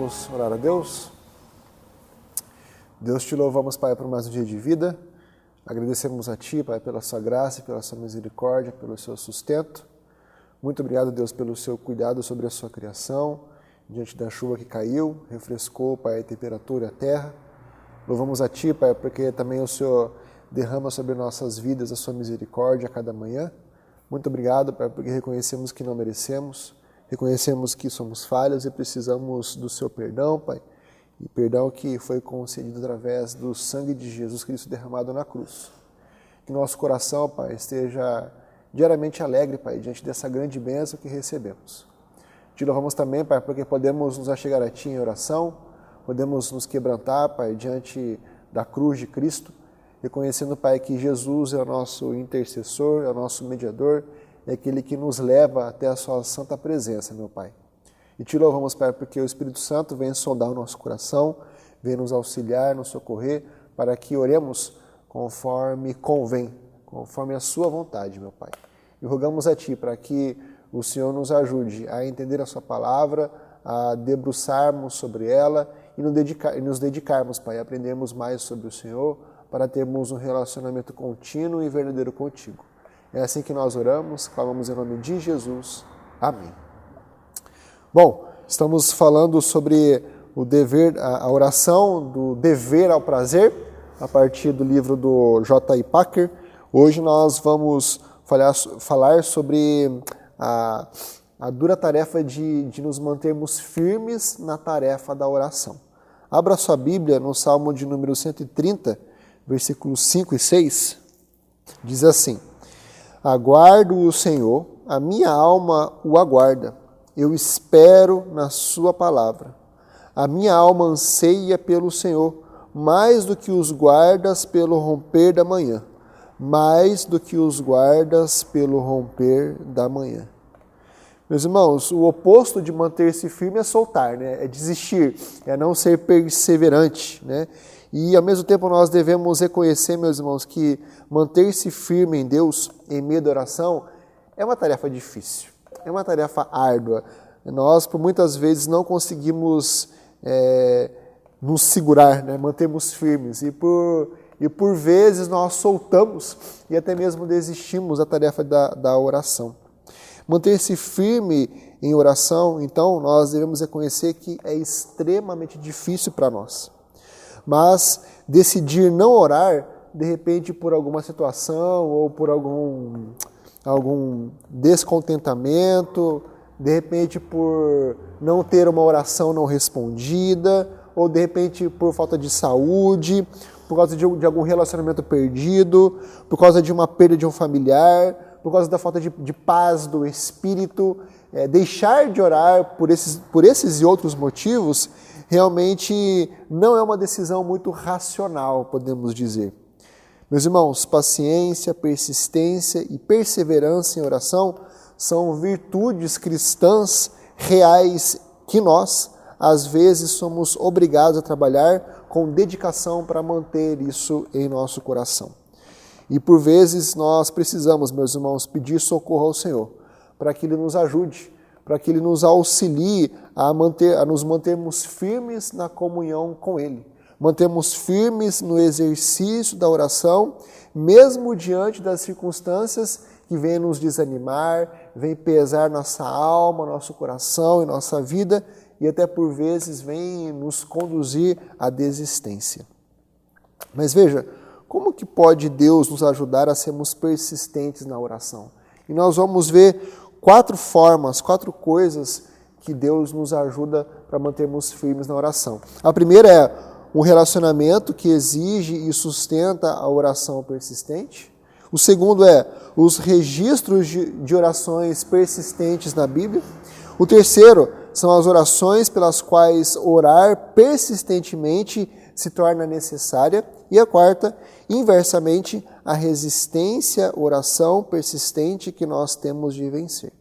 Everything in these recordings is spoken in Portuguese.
Vamos orar a Deus? Deus, te louvamos, Pai, por mais um dia de vida. Agradecemos a Ti, Pai, pela Sua graça, pela Sua misericórdia, pelo Seu sustento. Muito obrigado, Deus, pelo Seu cuidado sobre a Sua criação, diante da chuva que caiu, refrescou, Pai, a temperatura e a terra. Louvamos a Ti, Pai, porque também o Senhor derrama sobre nossas vidas a Sua misericórdia a cada manhã. Muito obrigado, Pai, porque reconhecemos que não merecemos, reconhecemos que somos falhos e precisamos do Seu perdão, Pai, e perdão que foi concedido através do sangue de Jesus Cristo derramado na cruz. Que nosso coração, Pai, esteja diariamente alegre, Pai, diante dessa grande bênção que recebemos. Te louvamos também, Pai, porque podemos nos achegar a Ti em oração, podemos nos quebrantar, Pai, diante da cruz de Cristo, reconhecendo, Pai, que Jesus é o nosso intercessor, é o nosso mediador, é aquele que nos leva até a Sua santa presença, meu Pai. E te louvamos, Pai, porque o Espírito Santo vem sondar o nosso coração, vem nos auxiliar, nos socorrer, para que oremos conforme convém, conforme a Sua vontade, meu Pai. E rogamos a Ti para que o Senhor nos ajude a entender a Sua palavra, a debruçarmos sobre ela e nos dedicarmos, Pai, a aprendermos mais sobre o Senhor, para termos um relacionamento contínuo e verdadeiro contigo. É assim que nós oramos, clamamos em nome de Jesus. Amém. Bom, estamos falando sobre o dever, a oração do dever ao prazer, a partir do livro do J.I. Packer. Hoje nós vamos falar sobre a dura tarefa de nos mantermos firmes na tarefa da oração. Abra sua Bíblia no Salmo de número 130, versículos 5 e 6, diz assim: Aguardo o Senhor, a minha alma o aguarda, eu espero na sua palavra. A minha alma anseia pelo Senhor, mais do que os guardas pelo romper da manhã, mais do que os guardas pelo romper da manhã. Meus irmãos, o oposto de manter-se firme é soltar, né? É desistir, é não ser perseverante, né? E, ao mesmo tempo, nós devemos reconhecer, meus irmãos, que manter-se firme em Deus, em meio à oração, é uma tarefa difícil, é uma tarefa árdua. Nós, por muitas vezes, não conseguimos nos segurar, né? Mantermos firmes. E por vezes, nós soltamos e até mesmo desistimos da tarefa da oração. Manter-se firme em oração, então, nós devemos reconhecer que é extremamente difícil para nós. Mas decidir não orar, de repente por alguma situação ou por algum descontentamento, de repente por não ter uma oração não respondida, ou de repente por falta de saúde, por causa de algum relacionamento perdido, por causa de uma perda de um familiar, por causa da falta de paz do espírito, deixar de orar por esses e outros motivos, realmente não é uma decisão muito racional, podemos dizer. Meus irmãos, paciência, persistência e perseverança em oração são virtudes cristãs reais que nós, às vezes, somos obrigados a trabalhar com dedicação para manter isso em nosso coração. E por vezes nós precisamos, meus irmãos, pedir socorro ao Senhor, para que Ele nos ajude, para que Ele nos auxilie a nos mantermos firmes na comunhão com Ele. Mantermos firmes no exercício da oração, mesmo diante das circunstâncias que vêm nos desanimar, vêm pesar nossa alma, nosso coração e nossa vida, e até por vezes vêm nos conduzir à desistência. Mas veja, como que pode Deus nos ajudar a sermos persistentes na oração? E nós vamos ver 4 formas, 4 coisas que Deus nos ajuda para mantermos firmes na oração. A primeira é um relacionamento que exige e sustenta a oração persistente. O segundo é os registros de orações persistentes na Bíblia. O terceiro são as orações pelas quais orar persistentemente se torna necessária. E a quarta, inversamente, a resistência, oração persistente que nós temos de vencer.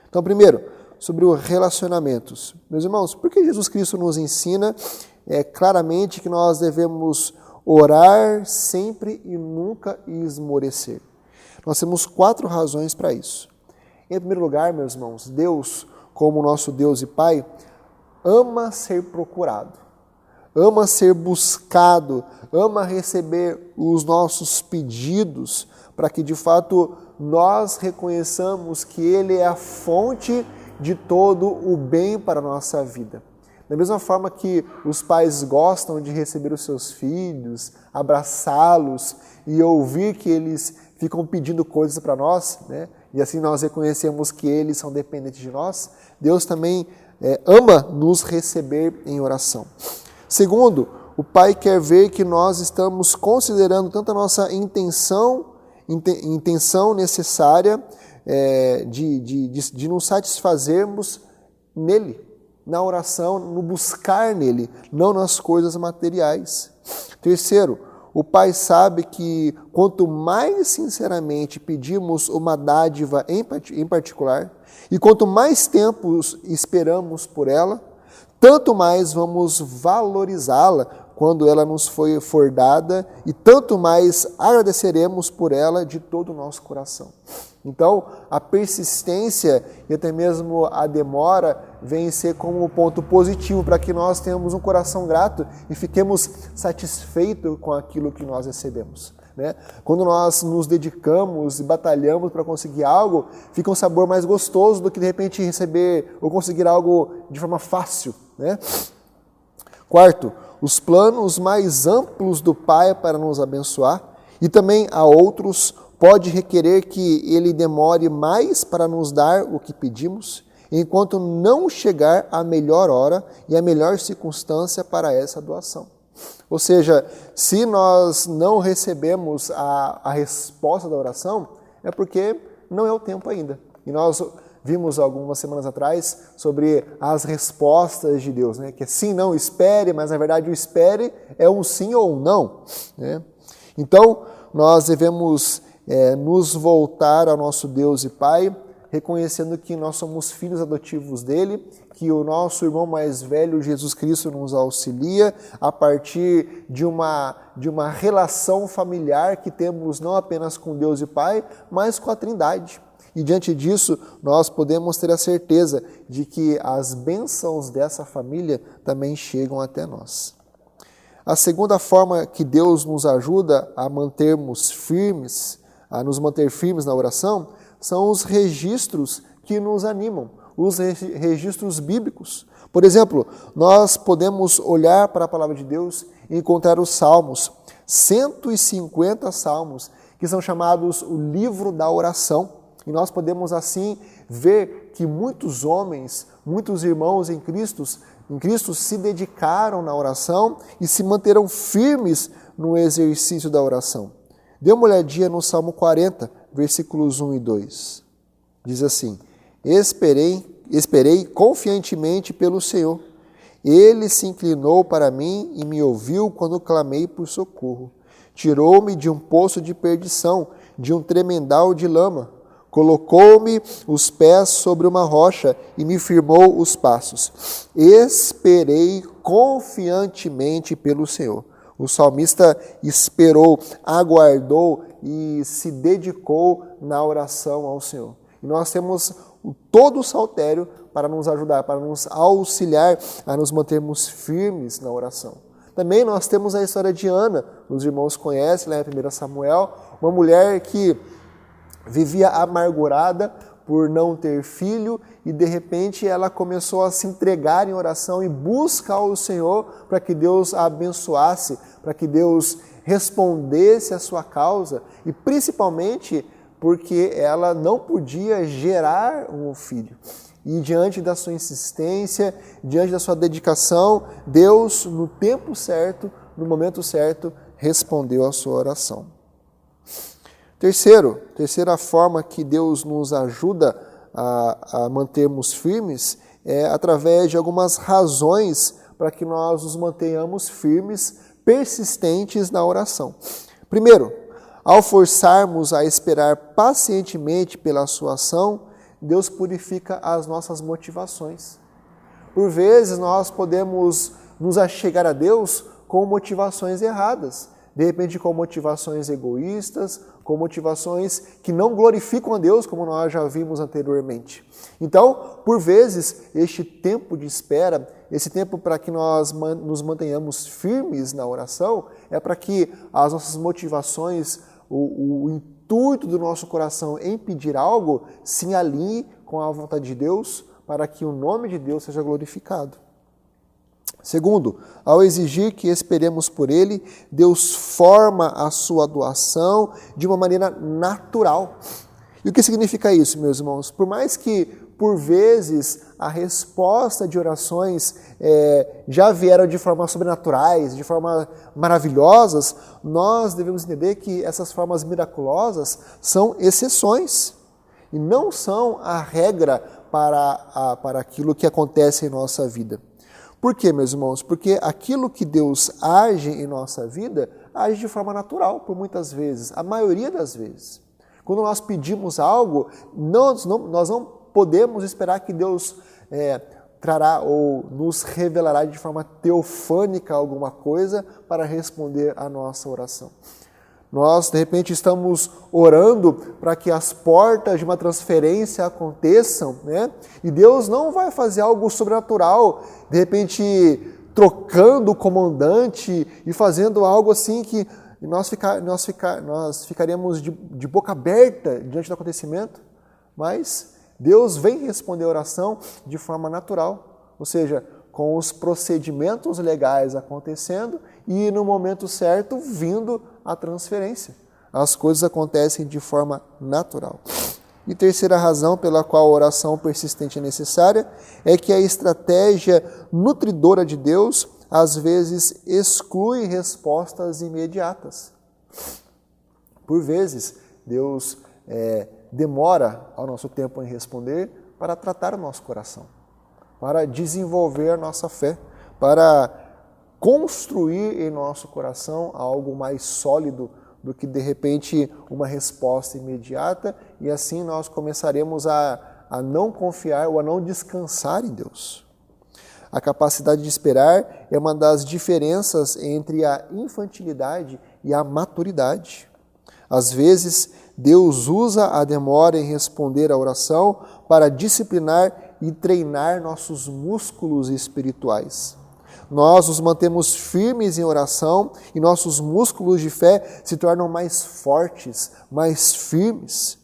Então, primeiro, sobre os relacionamentos. Meus irmãos, por que Jesus Cristo nos ensina claramente que nós devemos orar sempre e nunca esmorecer? Nós temos 4 razões para isso. Em primeiro lugar, meus irmãos, Deus, como nosso Deus e Pai, ama ser procurado, ama ser buscado, ama receber os nossos pedidos, para que de fato nós reconheçamos que Ele é a fonte de todo o bem para a nossa vida. Da mesma forma que os pais gostam de receber os seus filhos, abraçá-los e ouvir que eles ficam pedindo coisas para nós, né? E assim nós reconhecemos que eles são dependentes de nós, Deus também ama nos receber em oração. Segundo, o Pai quer ver que nós estamos considerando tanto a nossa intenção necessária de nos satisfazermos nele, na oração, no buscar nele, não nas coisas materiais. Terceiro, o Pai sabe que quanto mais sinceramente pedimos uma dádiva em particular, e quanto mais tempo esperamos por ela, tanto mais vamos valorizá-la quando ela nos for dada, e tanto mais agradeceremos por ela de todo o nosso coração. Então, a persistência e até mesmo a demora vem ser como um ponto positivo para que nós tenhamos um coração grato e fiquemos satisfeitos com aquilo que nós recebemos, né? Quando nós nos dedicamos e batalhamos para conseguir algo, fica um sabor mais gostoso do que de repente receber ou conseguir algo de forma fácil, né? Quarto, os planos mais amplos do Pai para nos abençoar, e também a outros pode requerer que Ele demore mais para nos dar o que pedimos, enquanto não chegar a melhor hora e a melhor circunstância para essa doação. Ou seja, se nós não recebemos a resposta da oração, é porque não é o tempo ainda. E nós vimos algumas semanas atrás sobre as respostas de Deus, né? Que é sim, não, espere, mas na verdade o espere é um sim ou um não, né? Então, nós devemos nos voltar ao nosso Deus e Pai, reconhecendo que nós somos filhos adotivos dele, que o nosso irmão mais velho, Jesus Cristo, nos auxilia a partir de uma relação familiar que temos não apenas com Deus e Pai, mas com a Trindade. E diante disso, nós podemos ter a certeza de que as bênçãos dessa família também chegam até nós. A segunda forma que Deus nos ajuda a nos manter firmes na oração, são os registros que nos animam, os registros bíblicos. Por exemplo, nós podemos olhar para a palavra de Deus e encontrar os salmos, 150 salmos, que são chamados o livro da oração. E nós podemos assim ver que muitos homens, muitos irmãos em Cristo se dedicaram na oração e se manteram firmes no exercício da oração. Dê uma olhadinha no Salmo 40, versículos 1 e 2. Diz assim: Esperei confiantemente pelo Senhor. Ele se inclinou para mim e me ouviu quando clamei por socorro. Tirou-me de um poço de perdição, de um tremendal de lama. Colocou-me os pés sobre uma rocha e me firmou os passos. Esperei confiantemente pelo Senhor. O salmista esperou, aguardou e se dedicou na oração ao Senhor. E nós temos todo o saltério para nos ajudar, para nos auxiliar a nos mantermos firmes na oração. Também nós temos a história de Ana, os irmãos conhecem, lá em 1 Samuel, uma mulher que vivia amargurada por não ter filho e de repente ela começou a se entregar em oração e buscar ao Senhor para que Deus a abençoasse, para que Deus respondesse a sua causa e principalmente porque ela não podia gerar um filho. E diante da sua insistência, diante da sua dedicação, Deus, no tempo certo, no momento certo, respondeu a sua oração. Terceira forma que Deus nos ajuda a mantermos firmes é através de algumas razões para que nós nos mantenhamos firmes, persistentes na oração. Primeiro, ao forçarmos a esperar pacientemente pela sua ação, Deus purifica as nossas motivações. Por vezes nós podemos nos achegar a Deus com motivações erradas, de repente com motivações egoístas, com motivações que não glorificam a Deus, como nós já vimos anteriormente. Então, por vezes, este tempo de espera esse tempo para que nós nos mantenhamos firmes na oração, é para que as nossas motivações, o intuito do nosso coração em pedir algo, se alinhe com a vontade de Deus, para que o nome de Deus seja glorificado. Segundo, ao exigir que esperemos por Ele, Deus forma a sua doação de uma maneira natural. E o que significa isso, meus irmãos? Por mais que, por vezes, a resposta de orações já vieram de formas sobrenaturais, de formas maravilhosas, nós devemos entender que essas formas miraculosas são exceções e não são a regra para aquilo que acontece em nossa vida. Por quê, meus irmãos? Porque aquilo que Deus age em nossa vida, age de forma natural, por muitas vezes, a maioria das vezes. Quando nós pedimos algo, nós não podemos esperar que Deus trará ou nos revelará de forma teofânica alguma coisa para responder à nossa oração. Nós, de repente, estamos orando para que as portas de uma transferência aconteçam, né? E Deus não vai fazer algo sobrenatural, de repente trocando o comandante e fazendo algo assim que nós ficaríamos de boca aberta diante do acontecimento, mas Deus vem responder a oração de forma natural, ou seja, com os procedimentos legais acontecendo e no momento certo vindo a transferência. As coisas acontecem de forma natural. E terceira razão pela qual a oração persistente é necessária é que a estratégia nutridora de Deus às vezes exclui respostas imediatas. Por vezes, Deus demora ao nosso tempo em responder para tratar o nosso coração, para desenvolver a nossa fé, para construir em nosso coração algo mais sólido do que, de repente, uma resposta imediata, e assim nós começaremos a não confiar ou a não descansar em Deus. A capacidade de esperar é uma das diferenças entre a infantilidade e a maturidade. Às vezes, Deus usa a demora em responder à oração para disciplinar e treinar nossos músculos espirituais. Nós nos mantemos firmes em oração e nossos músculos de fé se tornam mais fortes, mais firmes.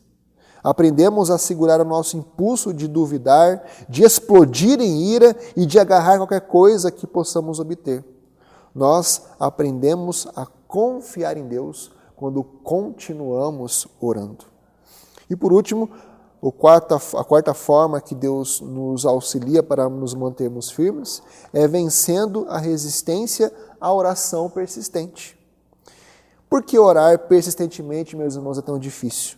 Aprendemos a segurar o nosso impulso de duvidar, de explodir em ira e de agarrar qualquer coisa que possamos obter. Nós aprendemos a confiar em Deus quando continuamos orando. E por último, a quarta forma que Deus nos auxilia para nos mantermos firmes é vencendo a resistência à oração persistente. Por que orar persistentemente, meus irmãos, é tão difícil?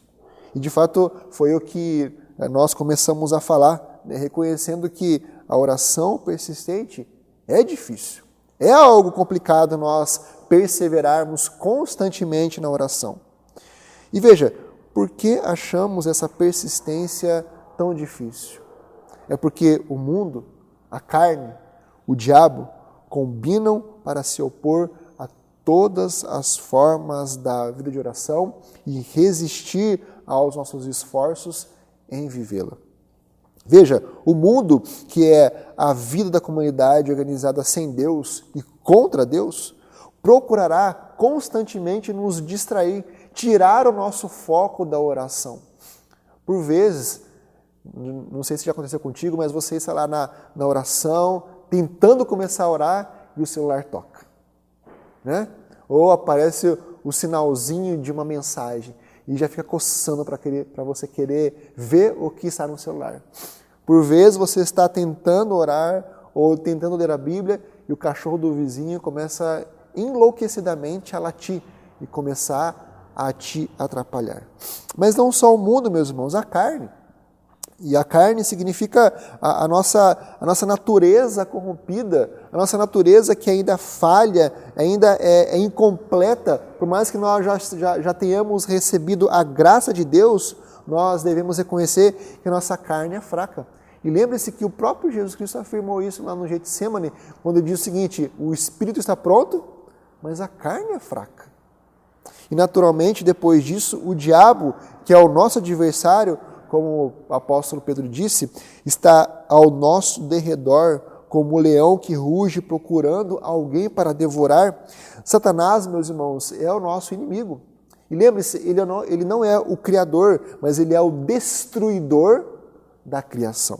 E de fato foi o que nós começamos a falar, né, reconhecendo que a oração persistente é difícil. É algo complicado nós perseverarmos constantemente na oração. E veja, por que achamos essa persistência tão difícil? É porque o mundo, a carne, o diabo combinam para se opor a todas as formas da vida de oração e resistir aos nossos esforços em vivê-la. Veja, o mundo, que é a vida da comunidade organizada sem Deus e contra Deus, procurará constantemente nos distrair, tirar o nosso foco da oração. Por vezes, não sei se já aconteceu contigo, mas você está lá na oração, tentando começar a orar e o celular toca, né? Ou aparece o sinalzinho de uma mensagem e já fica coçando para você querer ver o que está no celular. Por vezes você está tentando orar ou tentando ler a Bíblia e o cachorro do vizinho começa enlouquecidamente a latir e começar a te atrapalhar. Mas não só o mundo, meus irmãos, a carne. E a carne significa a nossa natureza corrompida, a nossa natureza que ainda falha, ainda é incompleta. Por mais que nós já tenhamos recebido a graça de Deus, nós devemos reconhecer que a nossa carne é fraca. E lembre-se que o próprio Jesus Cristo afirmou isso lá no Getsemane, quando ele diz o seguinte: o espírito está pronto, mas a carne é fraca. E naturalmente, depois disso, o diabo, que é o nosso adversário, como o apóstolo Pedro disse, está ao nosso derredor como o leão que ruge procurando alguém para devorar. Satanás, meus irmãos, é o nosso inimigo. E lembre-se, ele não é o criador, mas ele é o destruidor da criação.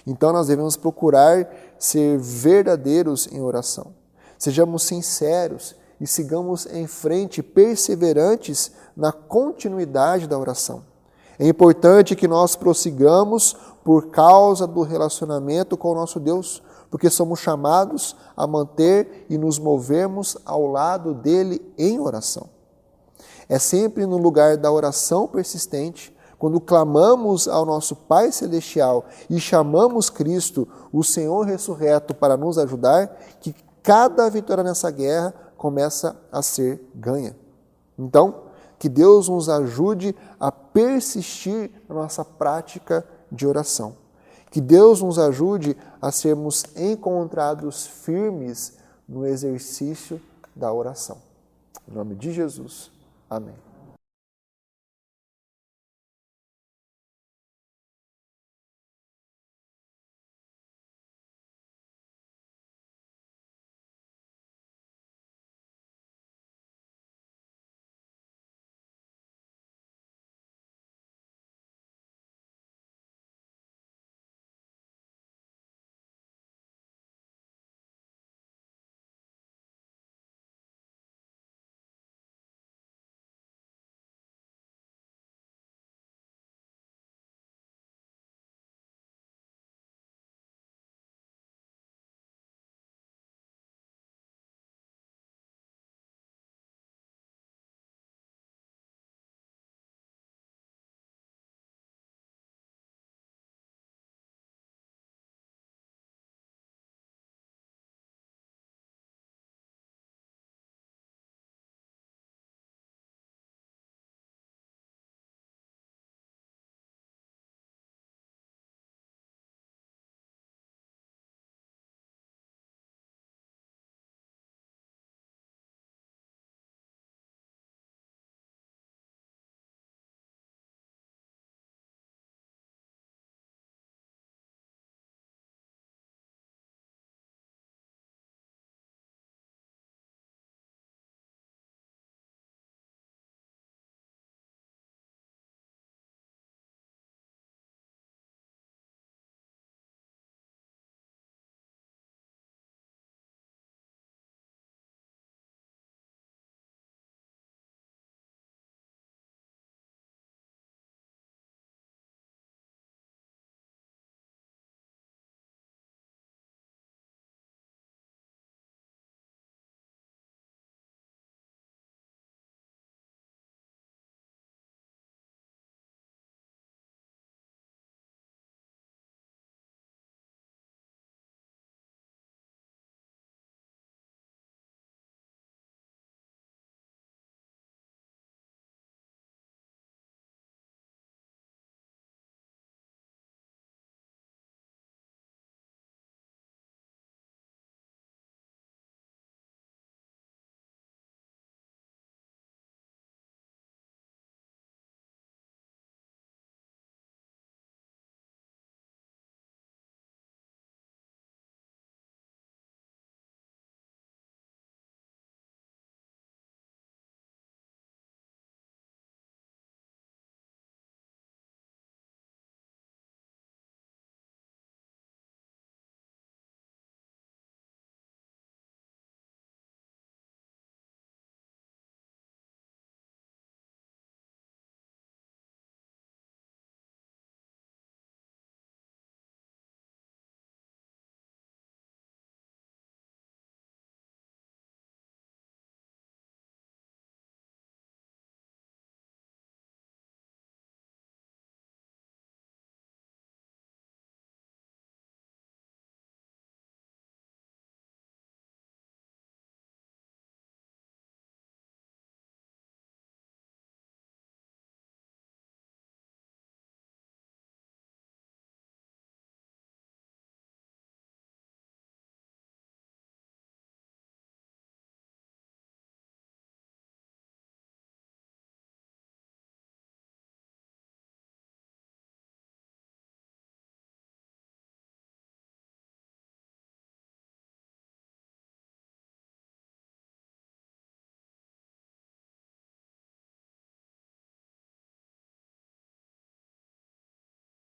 Então nós devemos procurar ser verdadeiros em oração. Sejamos sinceros e sigamos em frente, perseverantes na continuidade da oração. É importante que nós prossigamos por causa do relacionamento com o nosso Deus, porque somos chamados a manter e nos movermos ao lado dele em oração. É sempre no lugar da oração persistente, quando clamamos ao nosso Pai Celestial e chamamos Cristo, o Senhor ressurreto, para nos ajudar, que cada vitória nessa guerra começa a ser ganha. Então, que Deus nos ajude a persistir na nossa prática de oração. Que Deus nos ajude a sermos encontrados firmes no exercício da oração. Em nome de Jesus. Amém.